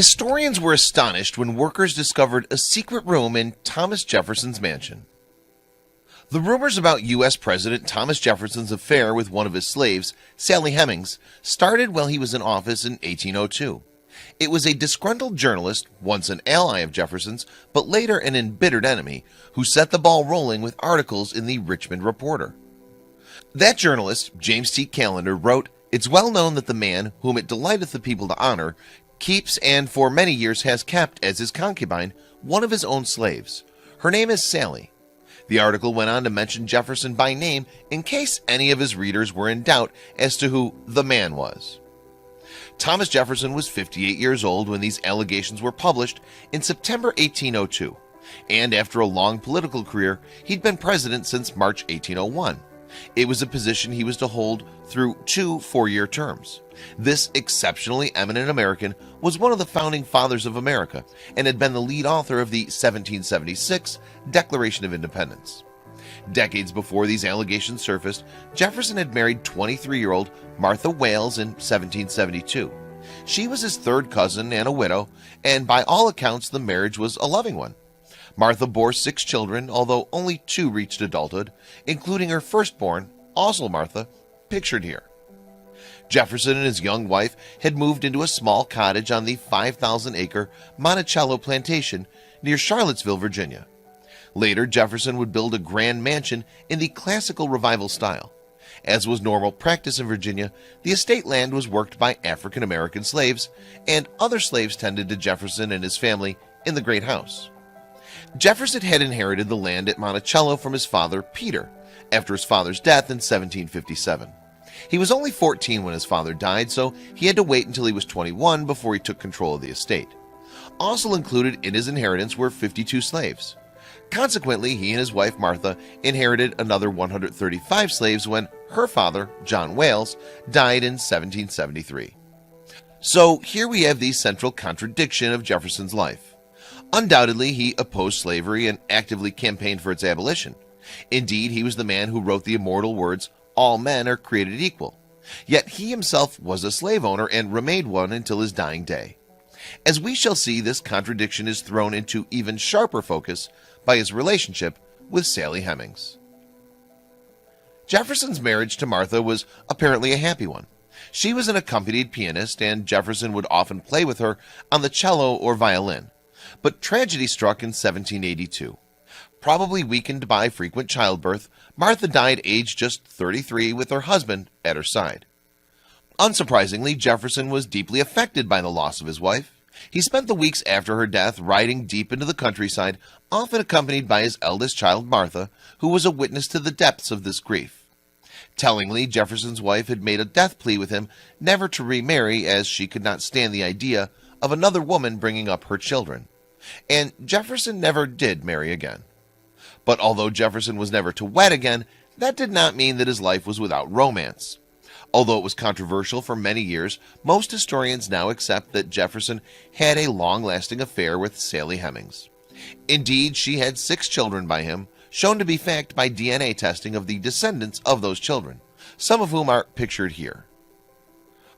Historians were astonished when workers discovered a secret room in Thomas Jefferson's mansion. The rumors about U.S. President Thomas Jefferson's affair with one of his slaves, Sally Hemings, started while he was in office in 1802. It was a disgruntled journalist, once an ally of Jefferson's, but later an embittered enemy, who set the ball rolling with articles in the Richmond Reporter. That journalist, James T. Callender, wrote, "It's well known that the man, whom it delighteth the people to honor, keeps and for many years has kept as his concubine one of his own slaves. Her name is Sally." The article went on to mention Jefferson by name in case any of his readers were in doubt as to who the man was. Thomas Jefferson was 58 years old when these allegations were published in September 1802, and after a long political career, he'd been president since March 1801. It was a position he was to hold through 2 4-year terms. This exceptionally eminent American was one of the founding fathers of America and had been the lead author of the 1776 Declaration of Independence. Decades before these allegations surfaced, Jefferson had married 23-year-old Martha Wales in 1772. She was his third cousin and a widow, and by all accounts the marriage was a loving one. Martha bore 6 children, although only 2 reached adulthood, including her firstborn, also Martha, pictured here. Jefferson and his young wife had moved into a small cottage on the 5,000-acre Monticello plantation near Charlottesville, Virginia. Later, Jefferson would build a grand mansion in the classical revival style. As was normal practice in Virginia, the estate land was worked by African American slaves, and other slaves tended to Jefferson and his family in the Great House. Jefferson had inherited the land at Monticello from his father, Peter, after his father's death in 1757. He was only 14 when his father died, so he had to wait until he was 21 before he took control of the estate. Also included in his inheritance were 52 slaves. Consequently, he and his wife Martha inherited another 135 slaves when her father, John Wales, died in 1773. So here we have the central contradiction of Jefferson's life. Undoubtedly, he opposed slavery and actively campaigned for its abolition. Indeed, he was the man who wrote the immortal words, "All men are created equal." Yet he himself was a slave owner and remained one until his dying day. As we shall see, this contradiction is thrown into even sharper focus by his relationship with Sally Hemings. Jefferson's marriage to Martha was apparently a happy one. She was an accompanied pianist, and Jefferson would often play with her on the cello or violin. But tragedy struck in 1782. Probably weakened by frequent childbirth, Martha died aged just 33 with her husband at her side. Unsurprisingly, Jefferson was deeply affected by the loss of his wife. He spent the weeks after her death riding deep into the countryside, often accompanied by his eldest child, Martha, who was a witness to the depths of this grief. Tellingly, Jefferson's wife had made a death plea with him never to remarry, as she could not stand the idea of another woman bringing up her children. And Jefferson never did marry again. But although Jefferson was never to wed again, that did not mean that his life was without romance. Although it was controversial for many years, most historians now accept that Jefferson had a long-lasting affair with Sally Hemings. Indeed, she had 6 children by him, shown to be fact by DNA testing of the descendants of those children, some of whom are pictured here.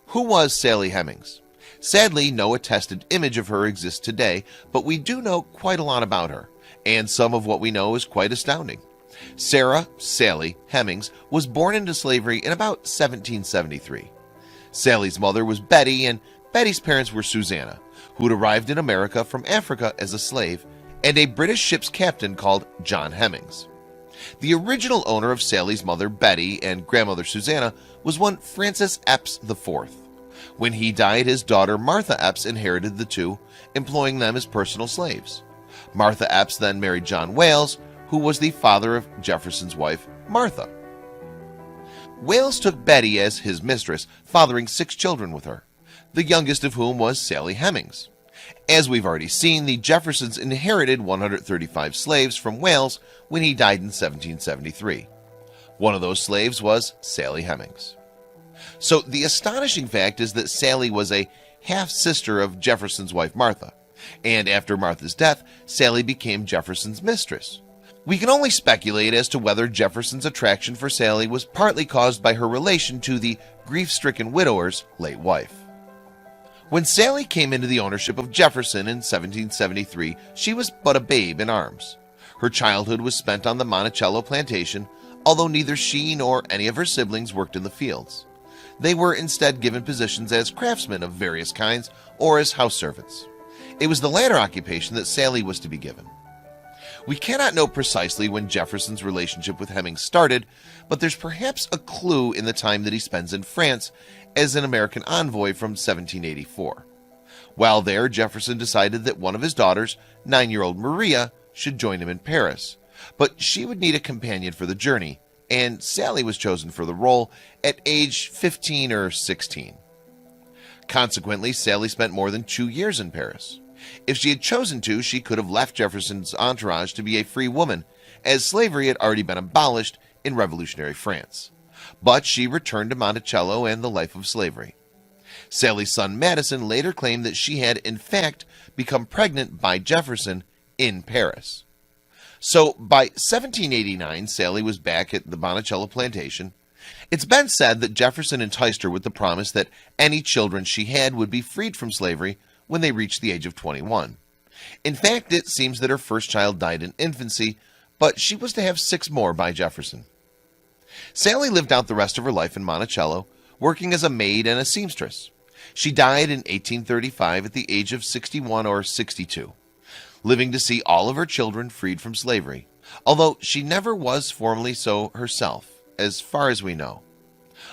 Who was Sally Hemings? Sadly, no attested image of her exists today, but we do know quite a lot about her, and some of what we know is quite astounding. Sarah Sally Hemings was born into slavery in about 1773. Sally's mother was Betty, and Betty's parents were Susanna, who had arrived in America from Africa as a slave, and a British ship's captain called John Hemings. The original owner of Sally's mother, Betty, and grandmother Susanna was one Francis Epps IV. When he died, his daughter Martha Epps inherited the two, employing them as personal slaves. Martha Epps then married John Wales, who was the father of Jefferson's wife, Martha. Wales took Betty as his mistress, fathering 6 children with her, the youngest of whom was Sally Hemings. As we've already seen, the Jeffersons inherited 135 slaves from Wales when he died in 1773. One of those slaves was Sally Hemings. So the astonishing fact is that Sally was a half-sister of Jefferson's wife Martha, and after Martha's death, Sally became Jefferson's mistress. We can only speculate as to whether Jefferson's attraction for Sally was partly caused by her relation to the grief-stricken widower's late wife. When Sally came into the ownership of Jefferson in 1773, she was but a babe in arms. Her childhood was spent on the Monticello plantation, although neither she nor any of her siblings worked in the fields. They were instead given positions as craftsmen of various kinds or as house servants. It was the latter occupation that Sally was to be given. We cannot know precisely when Jefferson's relationship with Hemming started, but there's perhaps a clue in the time that he spends in France as an American envoy from 1784. While there, Jefferson decided that one of his daughters, 9-year-old Maria, should join him in Paris, but she would need a companion for the journey, and Sally was chosen for the role at age 15 or 16. Consequently, Sally spent more than 2 years in Paris. If she had chosen to, she could have left Jefferson's entourage to be a free woman, as slavery had already been abolished in revolutionary France. But she returned to Monticello and the life of slavery. Sally's son Madison later claimed that she had, in fact, become pregnant by Jefferson in Paris. So by 1789, Sally was back at the Monticello plantation. It's been said that Jefferson enticed her with the promise that any children she had would be freed from slavery when they reached the age of 21. In fact, it seems that her first child died in infancy, but she was to have 6 more by Jefferson. Sally lived out the rest of her life in Monticello, working as a maid and a seamstress. She died in 1835 at the age of 61 or 62, living to see all of her children freed from slavery, although she never was formally so herself, as far as we know.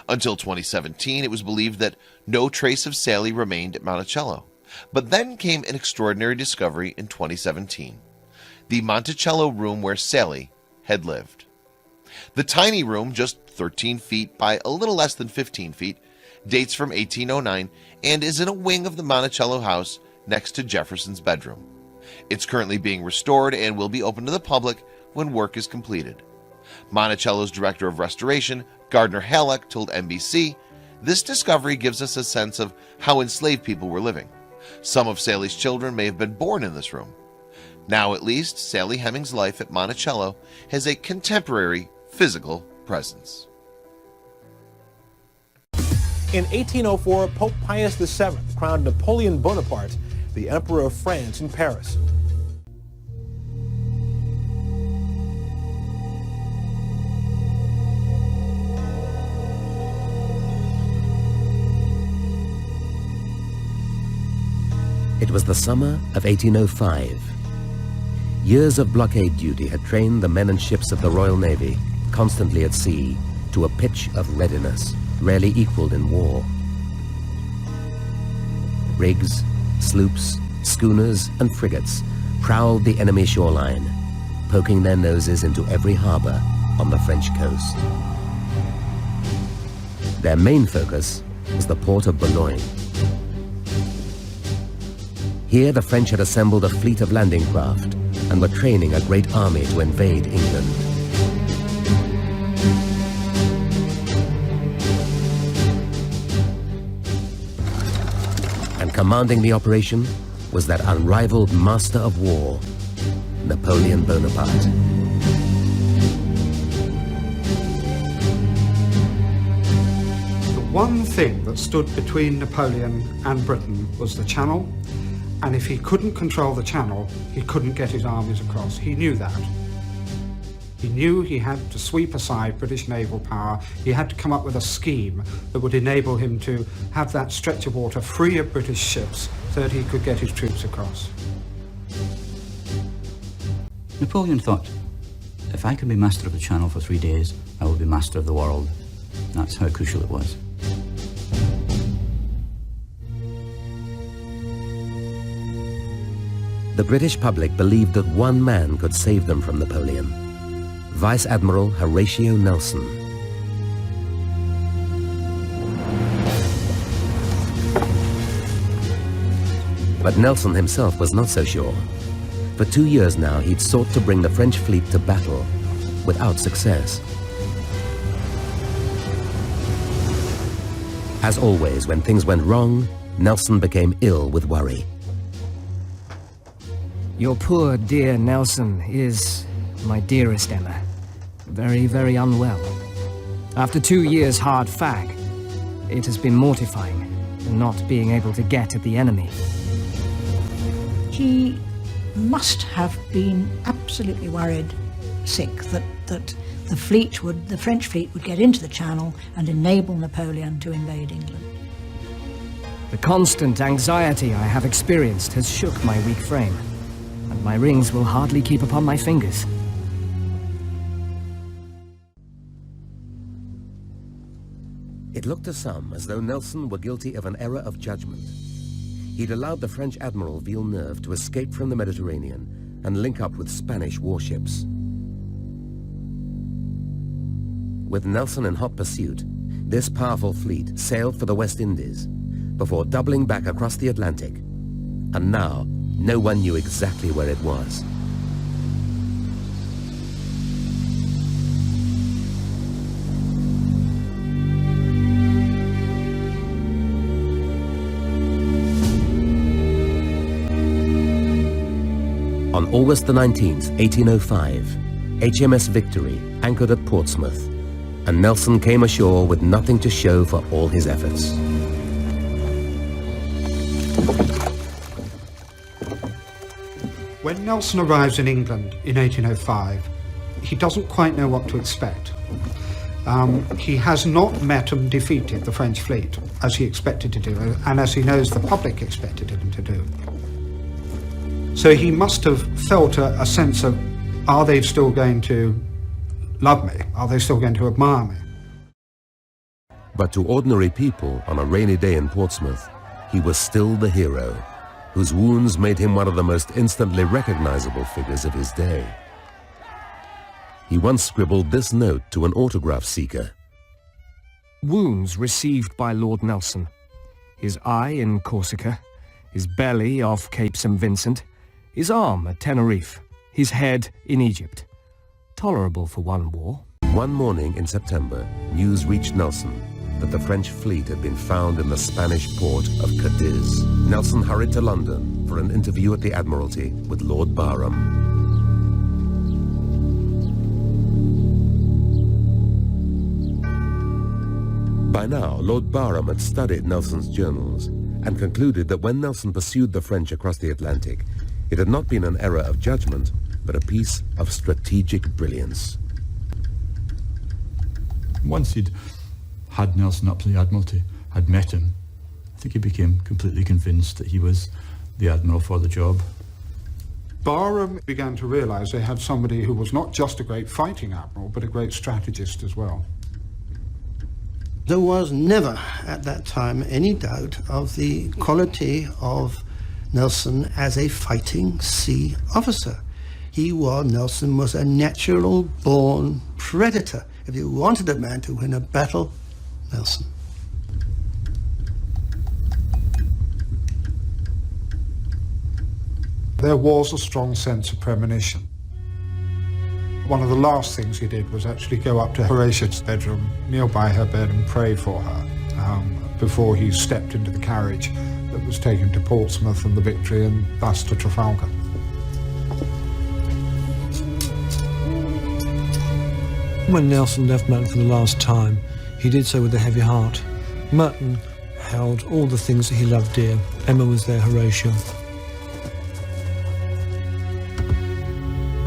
Until 2017, it was believed that no trace of Sally remained at Monticello. But then came an extraordinary discovery in 2017, the Monticello room where Sally had lived. The tiny room, just 13 feet by a little less than 15 feet, dates from 1809 and is in a wing of the Monticello house next to Jefferson's bedroom. It's currently being restored and will be open to the public when work is completed. Monticello's director of restoration, Gardner Halleck, told NBC, "This discovery gives us a sense of how enslaved people were living. Some of Sally's children may have been born in this room. Now, at least, Sally Hemming's life at Monticello has a contemporary physical presence." In 1804, Pope Pius VII crowned Napoleon Bonaparte the Emperor of France in Paris. It was the summer of 1805. Years of blockade duty had trained the men and ships of the Royal Navy, constantly at sea, to a pitch of readiness, rarely equaled in war. Rigs, sloops, schooners, and frigates prowled the enemy shoreline, poking their noses into every harbor on the French coast. Their main focus was the port of Boulogne. Here the French had assembled a fleet of landing craft and were training a great army to invade England. And commanding the operation was that unrivaled master of war, Napoleon Bonaparte. The one thing that stood between Napoleon and Britain was the Channel. And if he couldn't control the Channel, he couldn't get his armies across. He knew that. He knew he had to sweep aside British naval power. He had to come up with a scheme that would enable him to have that stretch of water free of British ships so that he could get his troops across. Napoleon thought, if I can be master of the Channel for 3 days, I will be master of the world. That's how crucial it was. The British public believed that one man could save them from Napoleon, Vice Admiral Horatio Nelson. But Nelson himself was not so sure. For 2 years now, he'd sought to bring the French fleet to battle, without success. As always, when things went wrong, Nelson became ill with worry. Your poor dear Nelson is, my dearest Emma, very, very unwell. After 2 years hard fag, it has been mortifying, and not being able to get at the enemy. He must have been absolutely worried, sick, that the French fleet would get into the Channel and enable Napoleon to invade England. The constant anxiety I have experienced has shook my weak frame, and my rings will hardly keep upon my fingers. It looked to some as though Nelson were guilty of an error of judgment. He'd allowed the French Admiral Villeneuve to escape from the Mediterranean and link up with Spanish warships. With Nelson in hot pursuit, this powerful fleet sailed for the West Indies before doubling back across the Atlantic. And now, no one knew exactly where it was. On August the 19th, 1805, HMS Victory anchored at Portsmouth, and Nelson came ashore with nothing to show for all his efforts. When Nelson arrives in England in 1805, he doesn't quite know what to expect. He has not met and defeated the French fleet, as he expected to do, and as he knows the public expected him to do. So he must have felt a sense of, are they still going to love me? Are they still going to admire me? But to ordinary people on a rainy day in Portsmouth, he was still the hero, whose wounds made him one of the most instantly recognizable figures of his day. He once scribbled this note to an autograph seeker. Wounds received by Lord Nelson. His eye in Corsica, his belly off Cape St. Vincent, his arm at Tenerife, his head in Egypt. Tolerable for one war. One morning in September, news reached Nelson that the French fleet had been found in the Spanish port of Cadiz. Nelson hurried to London for an interview at the Admiralty with Lord Barham. By now, Lord Barham had studied Nelson's journals and concluded that when Nelson pursued the French across the Atlantic, it had not been an error of judgment, but a piece of strategic brilliance. Once he'd had Nelson up to the Admiralty, had met him, I think he became completely convinced that he was the Admiral for the job. Barham began to realise they had somebody who was not just a great fighting admiral, but a great strategist as well. There was never at that time any doubt of the quality of Nelson as a fighting sea officer. Nelson was a natural-born predator. If you wanted a man to win a battle, Nelson. There was a strong sense of premonition. One of the last things he did was actually go up to Horatia's bedroom, kneel by her bed and pray for her before he stepped into the carriage that was taken to Portsmouth and the Victory and thus to Trafalgar. When Nelson left Merton for the last time, he did so with a heavy heart. Merton held all the things that he loved dear. Emma was there, Horatio.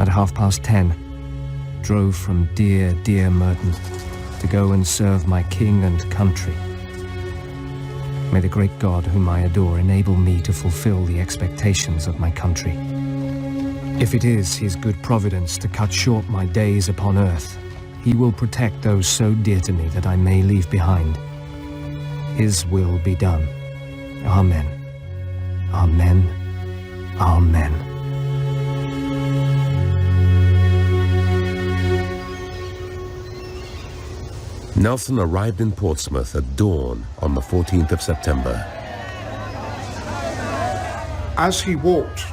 At 10:30, drove from dear, dear Merton to go and serve my king and country. May the great God whom I adore enable me to fulfill the expectations of my country. If it is his good providence to cut short my days upon earth, he will protect those so dear to me that I may leave behind. His will be done. Amen. Amen. Amen. Nelson arrived in Portsmouth at dawn on the 14th of September. As he walked,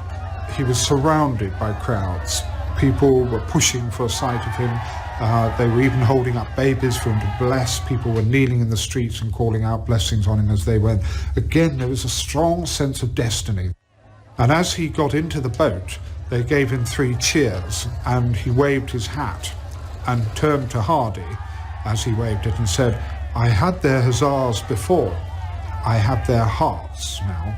he was surrounded by crowds. People were pushing for a sight of him. They were even holding up babies for him to bless. People were kneeling in the streets and calling out blessings on him as they went. Again, there was a strong sense of destiny. And as he got into the boat, they gave him 3 cheers, and he waved his hat and turned to Hardy as he waved it and said, "I had their hussars before, I have their hearts now.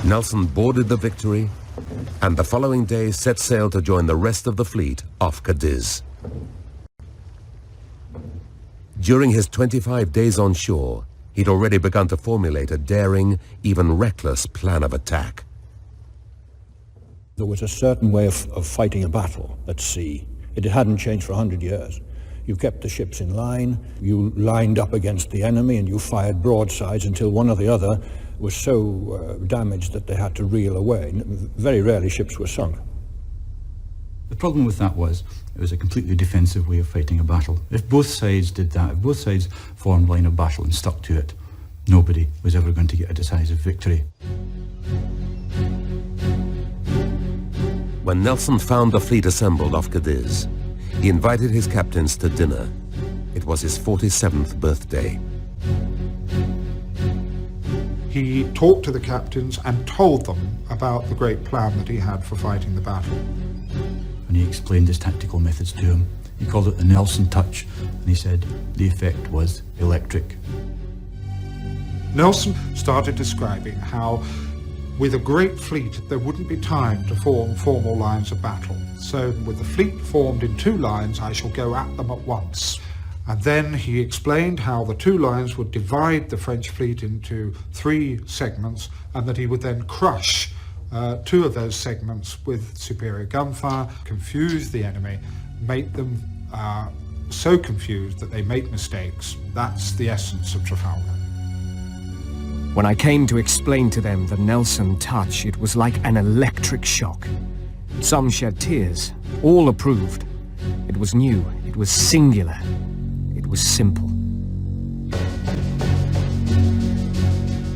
Nelson boarded the Victory and the following day set sail to join the rest of the fleet off Cadiz. During his 25 days on shore, he'd already begun to formulate a daring, even reckless plan of attack. There was a certain way of fighting a battle at sea. It hadn't changed for 100 years. You kept the ships in line, you lined up against the enemy, and you fired broadsides until one or the other was so damaged that they had to reel away. Very rarely ships were sunk. The problem with that was it was a completely defensive way of fighting a battle. If both sides did that, if both sides formed line of battle and stuck to it, nobody was ever going to get a decisive victory. When Nelson found the fleet assembled off Cadiz, he invited his captains to dinner. It was his 47th birthday. He talked to the captains and told them about the great plan that he had for fighting the battle. And he explained his tactical methods to him. He called it the Nelson touch, and he said the effect was electric. Nelson started describing how with a great fleet there wouldn't be time to form formal lines of battle. So with the fleet formed in two lines, I shall go at them at once. And then he explained how the two lines would divide the French fleet into three segments, and that he would then crush two of those segments with superior gunfire, confuse the enemy, make them so confused that they make mistakes. That's the essence of Trafalgar. When I came to explain to them the Nelson touch, it was like an electric shock. Some shed tears, all approved. It was new, it was singular, it was simple.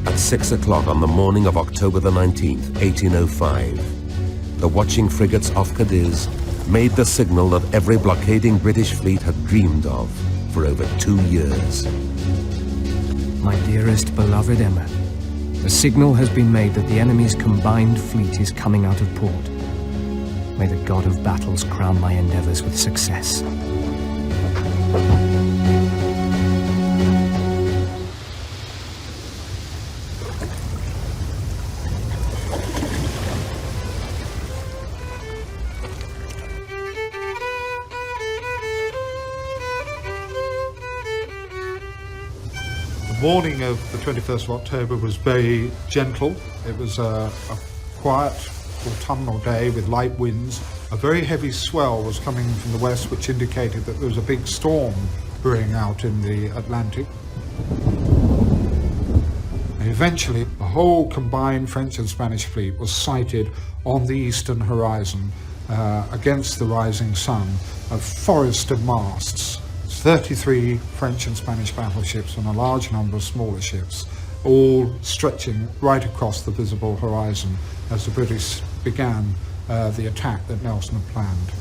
At 6 o'clock on the morning of October the 19th, 1805, the watching frigates off Cadiz made the signal that every blockading British fleet had dreamed of for over 2 years. My dearest, beloved Emma, the signal has been made that the enemy's combined fleet is coming out of port. May the god of battles crown my endeavors with success. The morning of the 21st of October was very gentle. It was a quiet autumnal day with light winds. A very heavy swell was coming from the west, which indicated that there was a big storm brewing out in the Atlantic. And eventually, the whole combined French and Spanish fleet was sighted on the eastern horizon against the rising sun, a forest of masts. 33 French and Spanish battleships and a large number of smaller ships, all stretching right across the visible horizon as the British began the attack that Nelson had planned.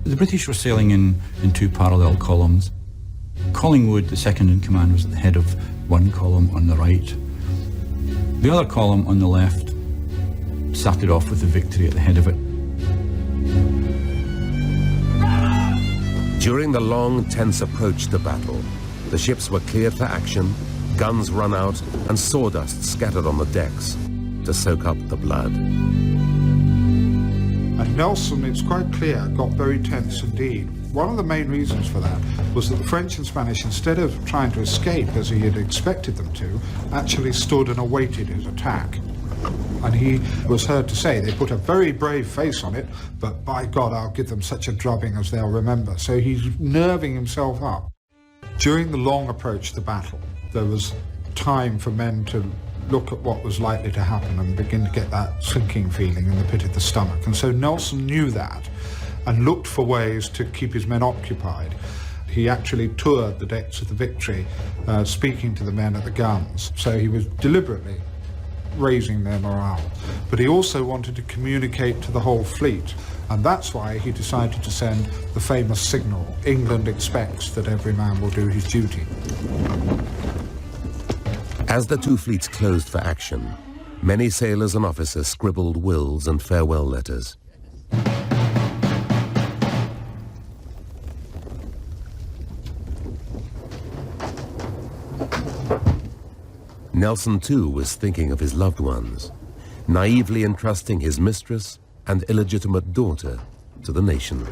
The British were sailing in two parallel columns. Collingwood, the second in command, was at the head of one column on the right. The other column on the left started off with the Victory at the head of it. During the long, tense approach to battle, the ships were cleared for action, guns run out, and sawdust scattered on the decks to soak up the blood. And Nelson, it's quite clear, got very tense indeed. One of the main reasons for that was that the French and Spanish, instead of trying to escape as he had expected them to, actually stood and awaited his attack. And he was heard to say, they put a very brave face on it, but by God, I'll give them such a drubbing as they'll remember. So he's nerving himself up. During the long approach to battle, there was time for men to look at what was likely to happen and begin to get that sinking feeling in the pit of the stomach. And so Nelson knew that and looked for ways to keep his men occupied. He actually toured the decks of the Victory, speaking to the men at the guns. So he was deliberately raising their morale. But he also wanted to communicate to the whole fleet And that's why he decided to send the famous signal, "England expects that every man will do his duty." As the two fleets closed for action, many sailors and officers scribbled wills and farewell letters. Nelson, too, was thinking of his loved ones, naively entrusting his mistress and illegitimate daughter to the nation.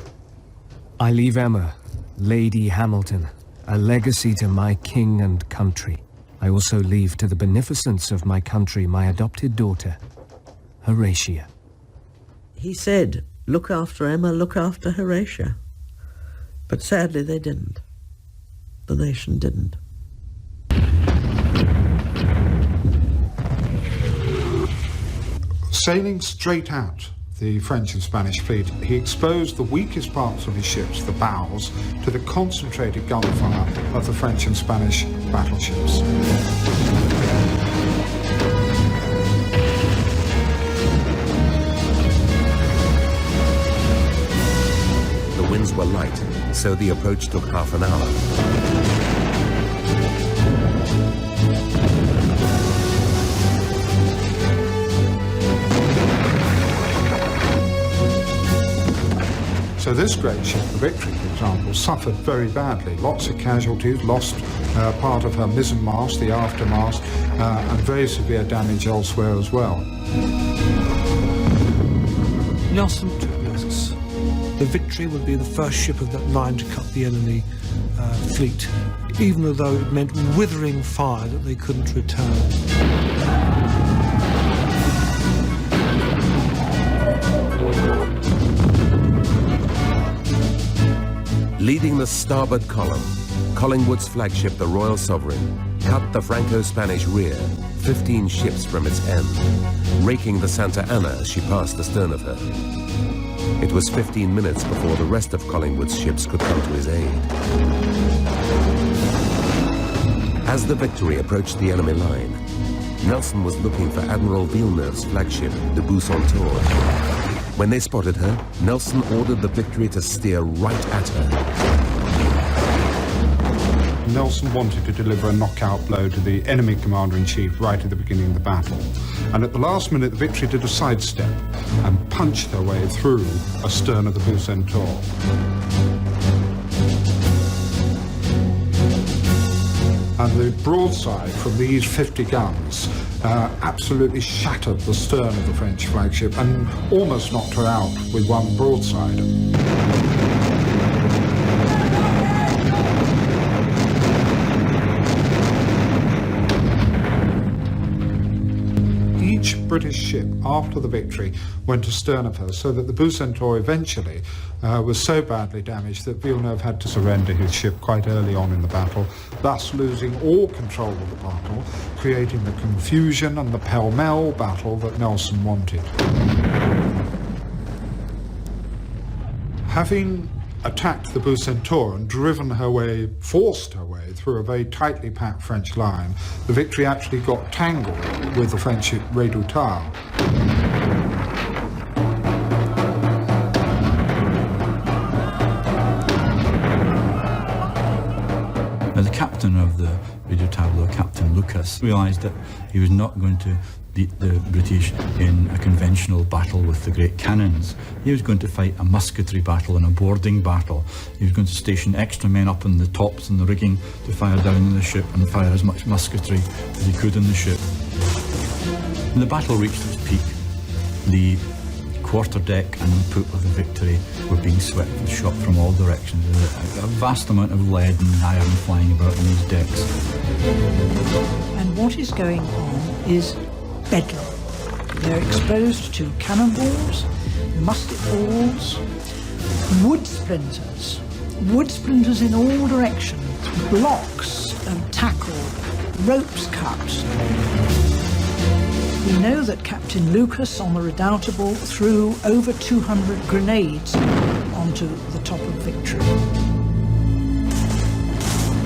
I leave Emma, Lady Hamilton, a legacy to my king and country. I also leave to the beneficence of my country my adopted daughter, Horatia. He said, "Look after Emma, look after Horatia." But sadly they didn't. The nation didn't. Sailing straight at the French and Spanish fleet, he exposed the weakest parts of his ships, the bows, to the concentrated gunfire of the French and Spanish battleships. The winds were light, so the approach took half an hour. So this great ship, the Victory, for example, suffered very badly. Lots of casualties, lost part of her mizzenmast, the aftermast, and very severe damage elsewhere as well. Nelson took risks. The Victory would be the first ship of that line to cut the enemy fleet, even though it meant withering fire that they couldn't return. Leading the starboard column, Collingwood's flagship, the Royal Sovereign, cut the Franco-Spanish rear, 15 ships from its end, raking the Santa Ana as she passed astern of her. It was 15 minutes before the rest of Collingwood's ships could come to his aid. As the Victory approached the enemy line, Nelson was looking for Admiral Villeneuve's flagship, the Bucentaure. When they spotted her, Nelson ordered the Victory to steer right at her. Nelson wanted to deliver a knockout blow to the enemy commander-in-chief right at the beginning of the battle. And at the last minute, the Victory did a sidestep and punched her way through astern of the Bucentaure. And the broadside from these 50 guns absolutely shattered the stern of the French flagship and almost knocked her out with one broadside. Each British ship, after the Victory, went astern of her, so that the Bucentaure eventually was so badly damaged that Villeneuve had to surrender his ship quite early on in the battle, thus losing all control of the battle, creating the confusion and the pell-mell battle that Nelson wanted. Having attacked the Bucentaure and driven her way, forced her way through a very tightly packed French line, the Victory actually got tangled with the French ship Redoutable. Now, the captain of the Redoutable, Captain Lucas, realised that he was not going to beat the British in a conventional battle with the great cannons. He was going to fight a musketry battle and a boarding battle. He was going to station extra men up on the tops and the rigging to fire down on the ship and fire as much musketry as he could on the ship. When the battle reached its peak, the quarterdeck and the poop of the Victory were being swept with shot from all directions. A vast amount of lead and iron flying about on these decks. And what is going on is bedlam. They're exposed to cannonballs, musket balls, wood splinters in all directions, blocks of tackle, ropes cut. We know that Captain Lucas on the Redoutable threw over 200 grenades onto the top of Victory.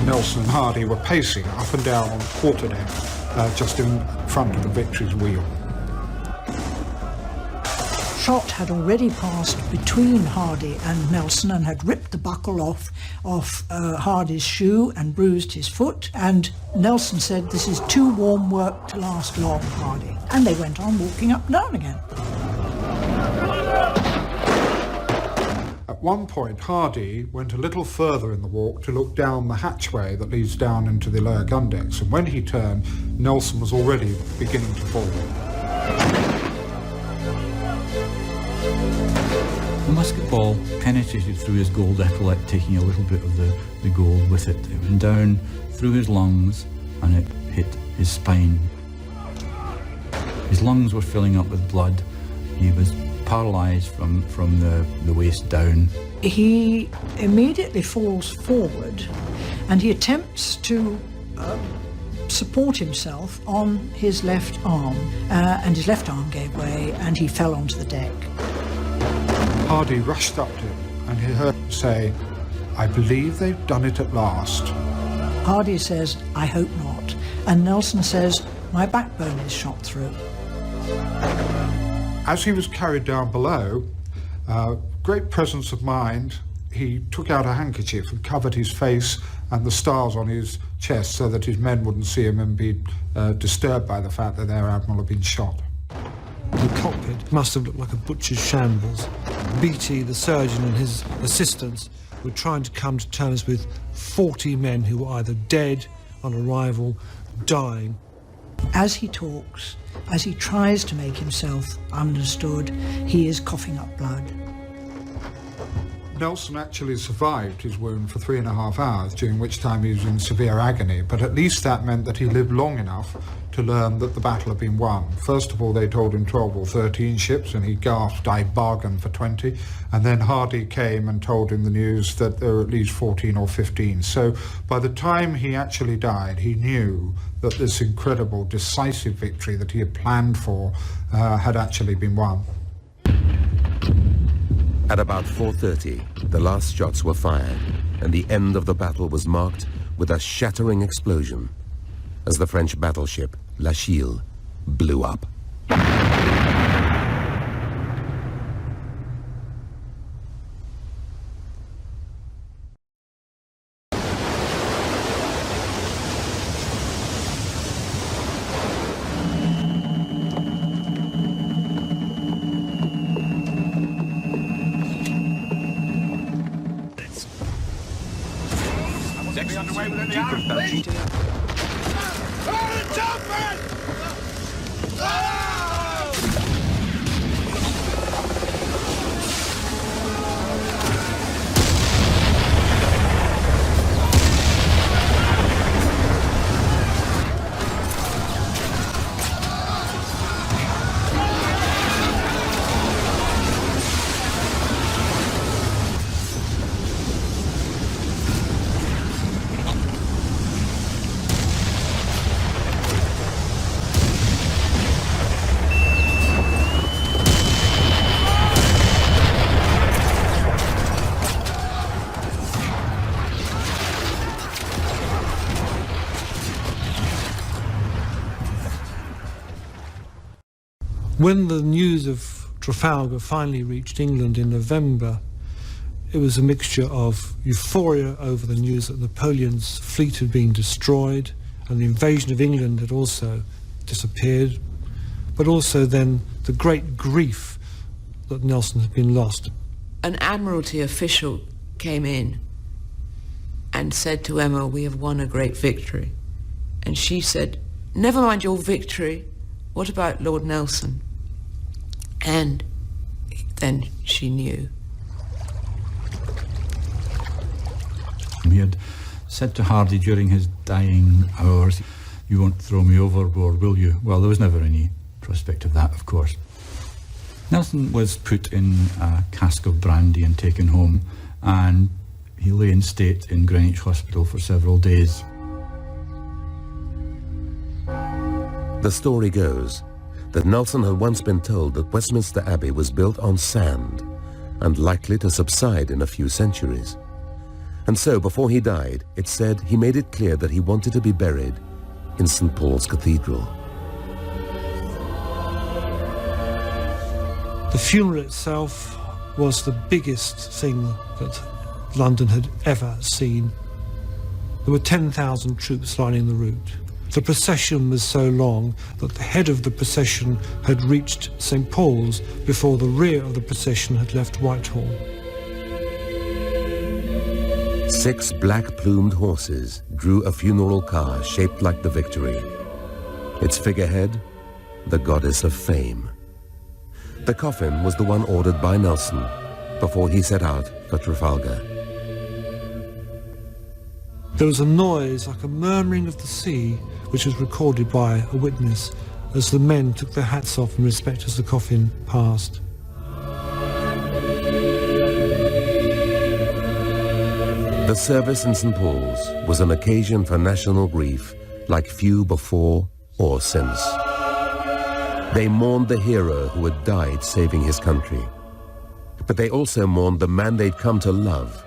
Nelson and Hardy were pacing up and down on the quarterdeck, just in front of the Victory's wheel. shot had already passed between Hardy and Nelson and had ripped the buckle off Hardy's shoe and bruised his foot. And Nelson said, "This is too warm work to last long, Hardy." And they went on walking up and down again. At one point, Hardy went a little further in the walk to look down the hatchway that leads down into the lower gun decks, and when he turned, Nelson was already beginning to fall. The musket ball penetrated through his gold epaulette, taking a little bit of the gold with it. It went down through his lungs and it hit his spine. His lungs were filling up with blood. He was paralysed from the waist down. He immediately falls forward and he attempts to support himself on his left arm, and his left arm gave way and he fell onto the deck. Hardy rushed up to him and he heard him say, "I believe they've done it at last." Hardy says, "I hope not." And Nelson says, "My backbone is shot through." As he was carried down below, great presence of mind, he took out a handkerchief and covered his face and the stars on his chest so that his men wouldn't see him and be disturbed by the fact that their admiral had been shot. The cockpit must have looked like a butcher's shambles. Beatty, the surgeon, and his assistants were trying to come to terms with 40 men who were either dead on arrival, dying. As he talks, as he tries to make himself understood, he is coughing up blood. Nelson actually survived his wound for 3.5 hours, during which time he was in severe agony, but at least that meant that he lived long enough to learn that the battle had been won. First of all, they told him 12 or 13 ships, and he gasped, "I bargained for 20. And then Hardy came and told him the news that there were at least 14 or 15. So by the time he actually died, he knew that this incredible, decisive victory that he had planned for had actually been won. At about 4:30, the last shots were fired, and the end of the battle was marked with a shattering explosion as the French battleship L'Achille blew up. When the news of Trafalgar finally reached England in November, it was a mixture of euphoria over the news that Napoleon's fleet had been destroyed and the invasion of England had also disappeared, but also then the great grief that Nelson had been lost. An Admiralty official came in and said to Emma, "We have won a great victory." And she said, "Never mind your victory, what about Lord Nelson?" And then she knew. He had said to Hardy during his dying hours, "You won't throw me overboard, will you?" Well, there was never any prospect of that, of course. Nelson was put in a cask of brandy and taken home, and he lay in state in Greenwich Hospital for several days. The story goes that Nelson had once been told that Westminster Abbey was built on sand and likely to subside in a few centuries. And so, before he died, it said he made it clear that he wanted to be buried in St. Paul's Cathedral. The funeral itself was the biggest thing that London had ever seen. There were 10,000 troops lining the route. The procession was so long that the head of the procession had reached St. Paul's before the rear of the procession had left Whitehall. 6 black-plumed horses drew a funeral car shaped like the Victory. Its figurehead, the goddess of fame. The coffin was the one ordered by Nelson before he set out for Trafalgar. There was a noise like a murmuring of the sea, which was recorded by a witness as the men took their hats off in respect as the coffin passed. The service in St. Paul's was an occasion for national grief like few before or since. They mourned the hero who had died saving his country, but they also mourned the man they'd come to love,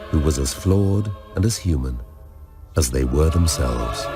who was as flawed and as human as they were themselves.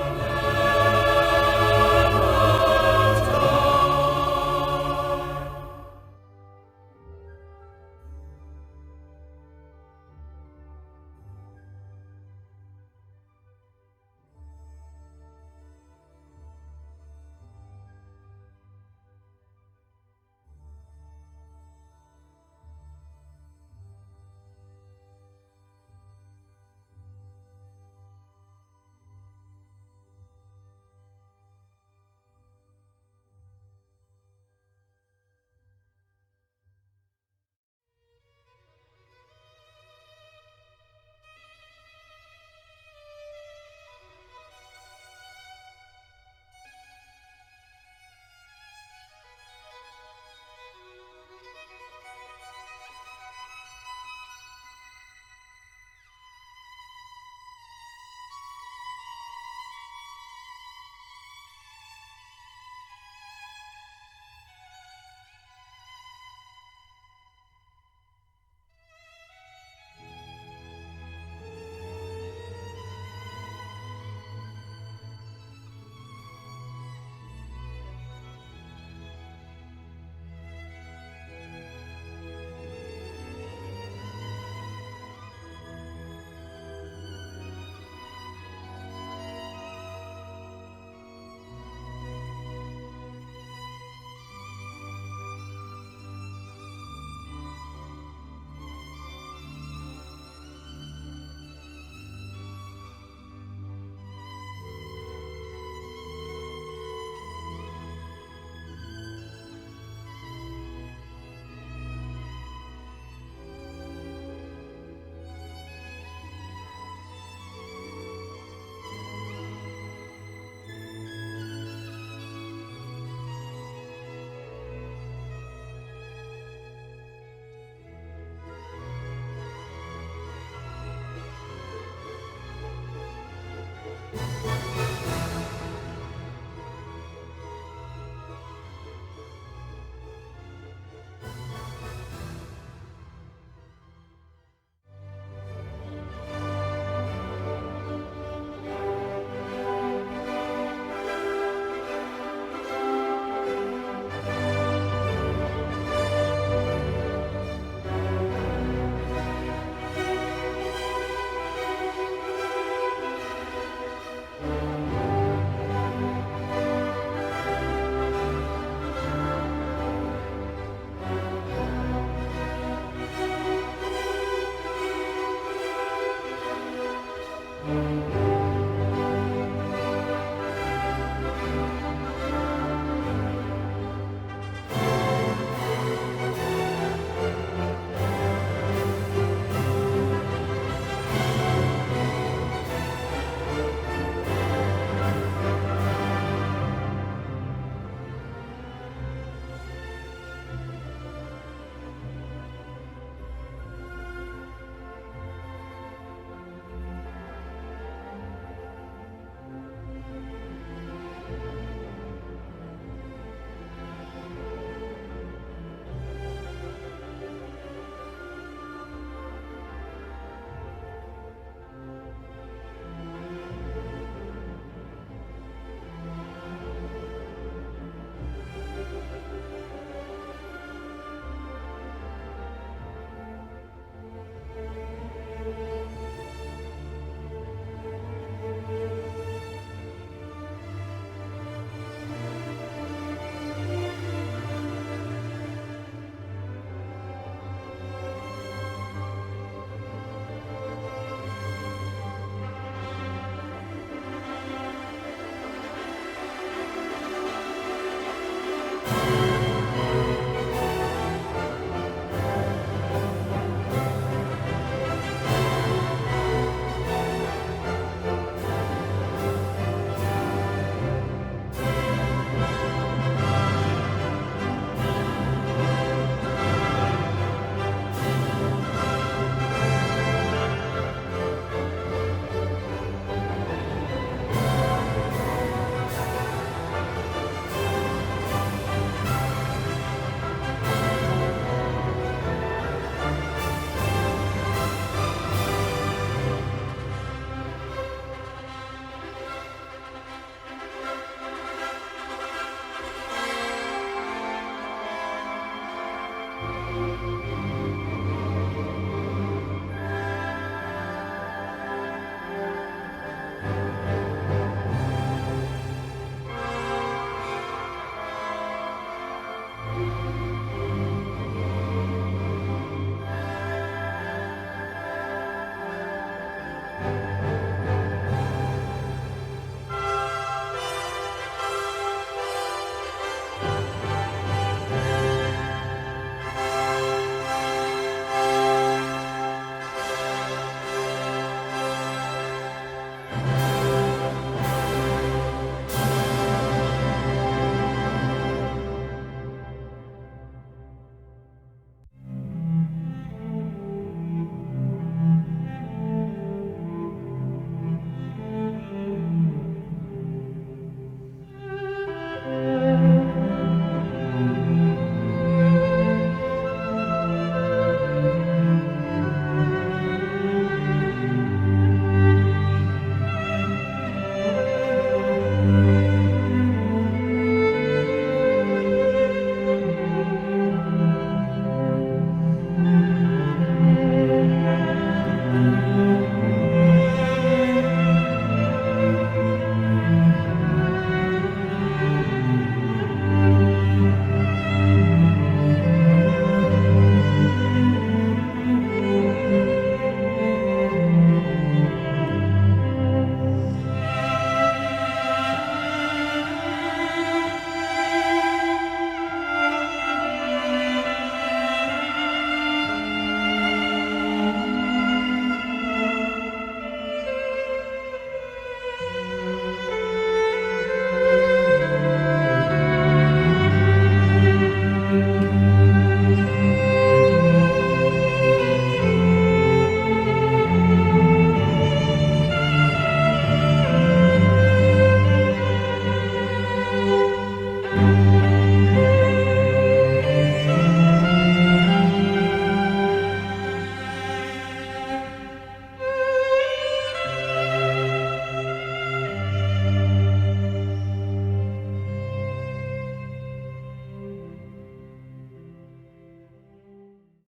England.